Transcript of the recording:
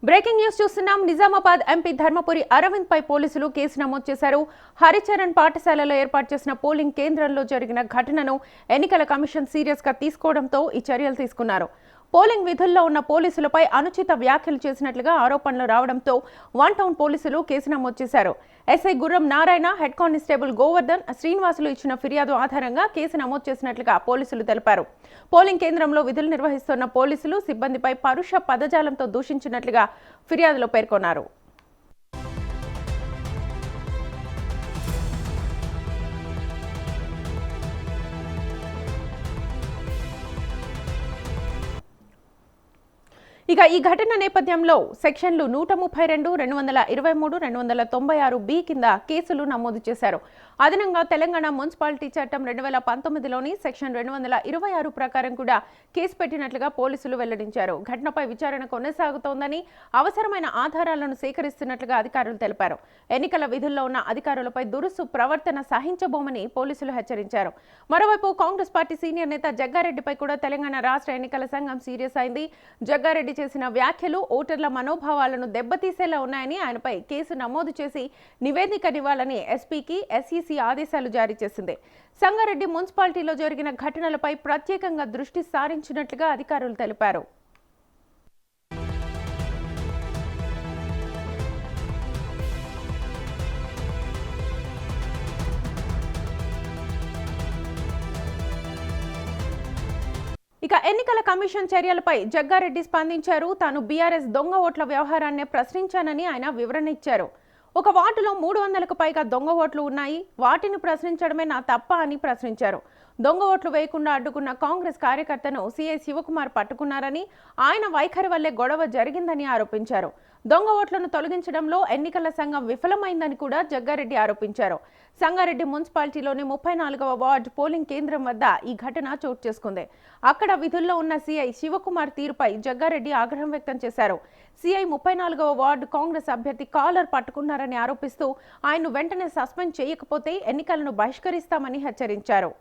Breaking news చూస్తున్నాం. Nizamabad MP Dharmapuri Arvind పై పోలీసులు case నమోదు చేశారు. హరిచరణ్ పాఠశాలలో ఏర్పాటు చేసిన పోలింగ్ కేంద్రంలో జరిగిన ఘటనను ఎన్నికల కమిషన్ సీరియస్ గా తీసుకోవడంతో ఈ చర్యలు తీసుకున్నారు. పోలింగ్ విధుల్లో ఉన్న పోలీసులపై అనుచిత వ్యాఖ్యలు చేసినట్లుగా ఆరోపణలు రావడంతో వన్ టౌన్ పోలీసులు కేసు నమోదు చేశారు. ఎస్ఐ గుర్రం నారాయణ, హెడ్ కానిస్టేబుల్ గోవర్ధన్ శ్రీనివాసులు ఇచ్చిన ఫిర్యాదు ఆధారంగా కేసు నమోదు చేసినట్లుగా పోలీసులు తెలిపారు. పోలింగ్ కేంద్రంలో విధులు నిర్వహిస్తున్న పోలీసులు సిబ్బందిపై పరుష పదజాలంతో దూషించినట్లుగా ఫిర్యాదులో పేర్కొన్నారు. ఇక ఈ ఘటన నేపథ్యంలో సెక్షన్లు 132, 223, 296 బి కింద కేసులు నమోదు చేశారు. అదనంగా తెలంగాణ మున్సిపాలిటీ చట్టం 2019లోని సెక్షన్ 226 ప్రకారం కూడా కేసు పెట్టినట్లుగా పోలీసులు వెల్లడించారు. ఘటనపై విచారణ కొనసాగుతోందని, అవసరమైన ఆధారాలను సేకరిస్తున్నట్లుగా అధికారులు తెలిపారు. ఎన్నికల విధుల్లో ఉన్న అధికారులపై దురుసు ప్రవర్తన సహించబోమని పోలీసులు హెచ్చరించారు. మరోవైపు కాంగ్రెస్ పార్టీ సీనియర్ నేత జగ్గారెడ్డిపై కూడా తెలంగాణ రాష్ట్ర ఎన్నికల సంఘం సీరియస్ అయింది. జగ్గారెడ్డి చేసిన వ్యాఖ్యలు ఓటర్ల మనోభావాలను దెబ్బతీసేలా ఉన్నాయని ఆయనపై కేసు నమోదు చేసి నివేదికనివ్వాలని ఎస్పీకి ఎస్ఈసీ ఆదేశాలు జారీ చేసింది. సంగారెడ్డి మున్సిపాలిటీలో జరిగిన ఘటనలపై ప్రత్యేకంగా దృష్టి సారించినట్లుగా అధికారులు తెలిపారు. ఇక ఎన్నికల కమిషన్ చర్యలపై జగ్గారెడ్డి స్పందించారు. తాను బీఆర్ఎస్ దొంగ ఓట్ల వ్యవహారాన్ని ప్రశ్నించానని ఆయన వివరణ ఇచ్చారు. ఒక వార్డులో 300కు పైగా దొంగ ఓట్లు ఉన్నాయి, వాటిని ప్రశ్నించడమే నా తప్ప అని ప్రశ్నించారు. దొంగ ఓట్లు వేయకుండా అడ్డుకున్న కాంగ్రెస్ కార్యకర్తను సీఐ శివకుమార్ పట్టుకున్నారని, ఆయన వైఖరి వల్లే గొడవ జరిగిందని ఆరోపించారు. దొంగ ఓట్లను తొలగించడంలో ఎన్నికల సంఘం విఫలమైందని కూడా జగ్గారెడ్డి ఆరోపించారు. సంగారెడ్డి మున్సిపాలిటీలోని 34వ వార్డు పోలింగ్ కేంద్రం వద్ద ఈ ఘటన చోటు చేసుకుంది. అక్కడ విధుల్లో ఉన్న సీఐ శివకుమార్ తీరుపై జగ్గారెడ్డి ఆగ్రహం వ్యక్తం చేశారు. సీఐ 34వ వార్డు కాంగ్రెస్ అభ్యర్థి కాలర్ పట్టుకున్నారని ఆరోపిస్తూ ఆయన్ను వెంటనే సస్పెండ్ చేయకపోతే ఎన్నికలను బహిష్కరిస్తామని హెచ్చరించారు.